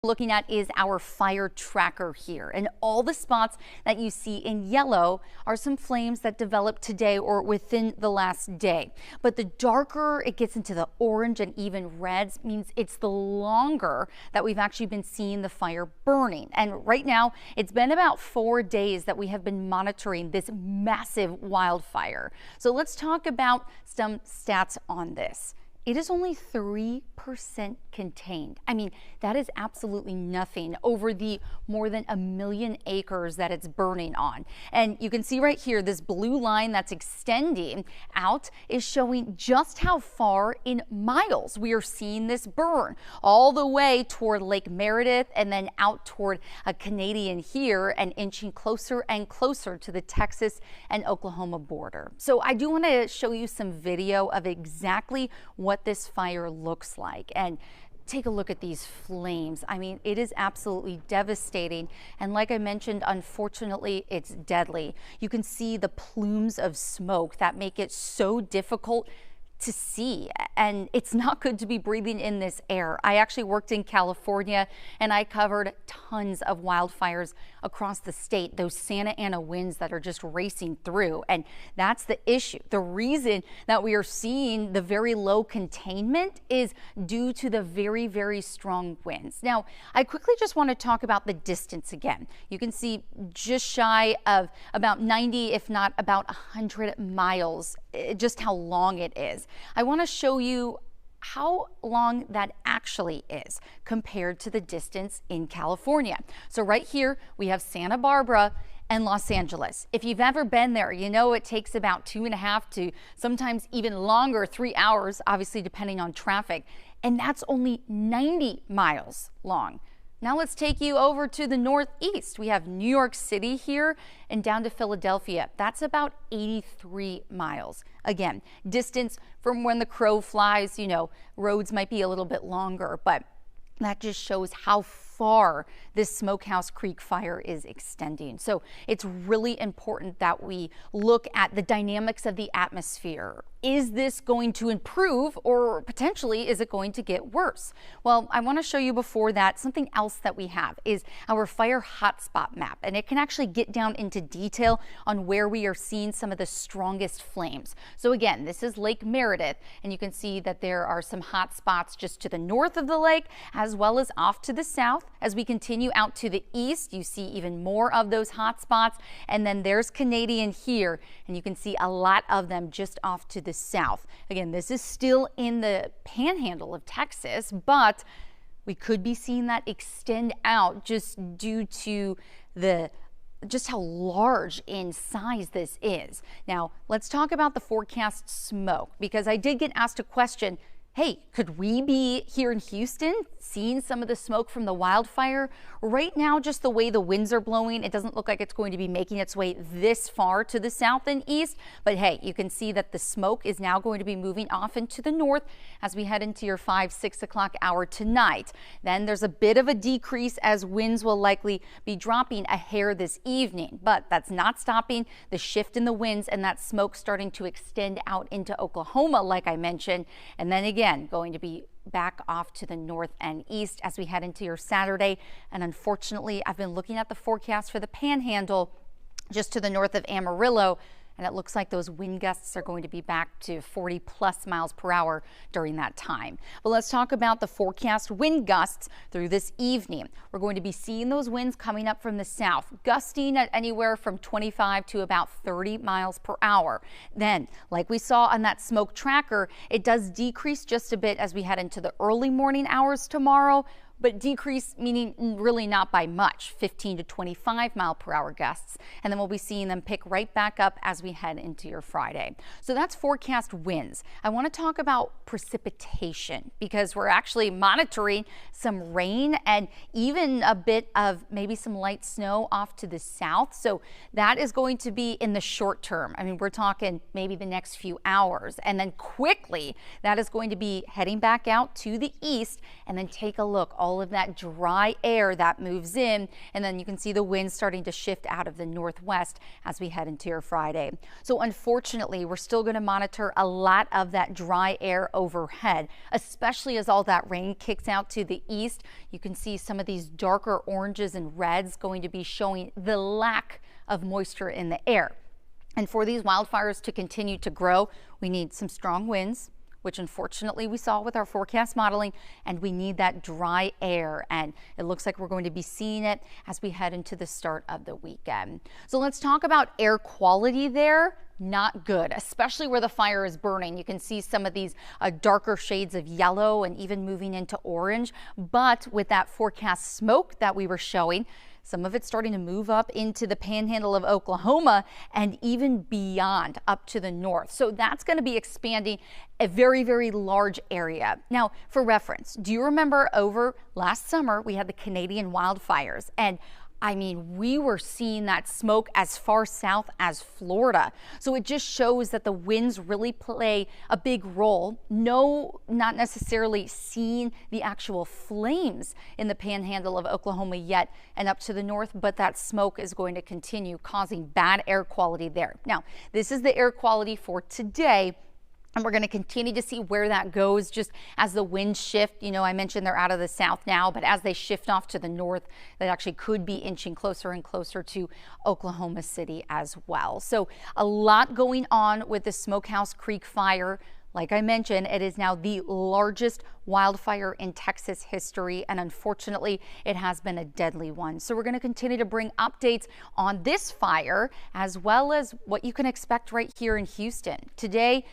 Looking at is our fire tracker here, and all the spots that you see in yellow are some flames that developed today or within the last day. But the darker it gets into the orange and even reds means it's the longer that we've actually been seeing the fire burning. And right now it's been about 4 days that we have been monitoring this massive wildfire. So let's talk about some stats on this. It is only 3% contained. I mean, that is absolutely nothing over the more than 1 million acres that it's burning on. And you can see right here, this blue line that's extending out is showing just how far in miles we are seeing this burn, all the way toward Lake Meredith and then out toward a Canadian here and inching closer and closer to the Texas and Oklahoma border. So I do want to show you some video of exactly what this fire looks like, and take a look at these flames. I mean, it is absolutely devastating, and like I mentioned, unfortunately it's deadly. You can see the plumes of smoke that make it so difficult to see, and it's not good to be breathing in this air. I actually worked in California and I covered tons of wildfires across the state, those Santa Ana winds that are just racing through, and that's the issue. The reason that we are seeing the very low containment is due to the very, very strong winds. Now, I quickly just want to talk about the distance again. You can see just shy of about 90, if not about 100 miles, just how long it is. I want to show you how long that actually is compared to the distance in California. So right here we have Santa Barbara and Los Angeles. If you've ever been there, you know it takes about 2.5 to sometimes even longer, 3 hours, obviously depending on traffic, and that's only 90 miles long. Now let's take you over to the northeast. We have New York City here and down to Philadelphia. That's about 83 miles. Again, distance from when the crow flies, you know, roads might be a little bit longer, but that just shows how far this Smokehouse Creek fire is extending. So it's really important that we look at the dynamics of the atmosphere. Is this going to improve, or potentially is it going to get worse? Well, I want to show you before that something else that we have is our fire hotspot map, and it can actually get down into detail on where we are seeing some of the strongest flames. So again, this is Lake Meredith, and you can see that there are some hot spots just to the north of the lake as well as off to the south. As we continue out to the east, you see even more of those hot spots, and then there's Canadian here, and you can see a lot of them just off to the south. Again, this is still in the panhandle of Texas, but we could be seeing that extend out just due to just how large in size this is. Now, let's talk about the forecast smoke, because I did get asked a question. Hey, could we be here in Houston seeing some of the smoke from the wildfire? Right now, just the way the winds are blowing, it doesn't look like it's going to be making its way this far to the south and east. But hey, you can see that the smoke is now going to be moving off into the north as we head into your 5-6 o'clock hour tonight. Then there's a bit of a decrease as winds will likely be dropping a hair this evening. But that's not stopping the shift in the winds and that smoke starting to extend out into Oklahoma, like I mentioned. And then again, going to be back off to the north and east as we head into your Saturday. And unfortunately, I've been looking at the forecast for the panhandle just to the north of Amarillo, and it looks like those wind gusts are going to be back to 40+ miles per hour during that time. But let's talk about the forecast wind gusts through this evening. We're going to be seeing those winds coming up from the south, gusting at anywhere from 25 to about 30 miles per hour. Then, like we saw on that smoke tracker, it does decrease just a bit as we head into the early morning hours tomorrow, but decrease meaning really not by much, 15 to 25 mile per hour gusts. And then we'll be seeing them pick right back up as we head into your Friday. So that's forecast winds. I want to talk about precipitation, because we're actually monitoring some rain and even a bit of maybe some light snow off to the south. So that is going to be in the short term. I mean, we're talking maybe the next few hours, and then quickly that is going to be heading back out to the east. And then take a look all all of that dry air that moves in, and then you can see the wind starting to shift out of the northwest as we head into your Friday. So unfortunately, we're still going to monitor a lot of that dry air overhead, especially as all that rain kicks out to the east. You can see some of these darker oranges and reds going to be showing the lack of moisture in the air. And for these wildfires to continue to grow, we need some strong winds, which unfortunately we saw with our forecast modeling, and we need that dry air, and it looks like we're going to be seeing it as we head into the start of the weekend. So let's talk about air quality there. Not good, especially where the fire is burning. You can see some of these darker shades of yellow and even moving into orange, but with that forecast smoke that we were showing, some of it's starting to move up into the panhandle of Oklahoma and even beyond up to the north. So that's going to be expanding a very, very large area. Now, for reference, do you remember over last summer we had the Canadian wildfires? And I mean, we were seeing that smoke as far south as Florida. So it just shows that the winds really play a big role. No, not necessarily seeing the actual flames in the panhandle of Oklahoma yet and up to the north, but that smoke is going to continue causing bad air quality there. Now, this is the air quality for today. And we're going to continue to see where that goes just as the winds shift. You know, I mentioned they're out of the south now, but as they shift off to the north, they actually could be inching closer and closer to Oklahoma City as well. So a lot going on with the Smokehouse Creek fire. Like I mentioned, it is now the largest wildfire in Texas history, and unfortunately, it has been a deadly one. So we're going to continue to bring updates on this fire, as well as what you can expect right here in Houston. Today,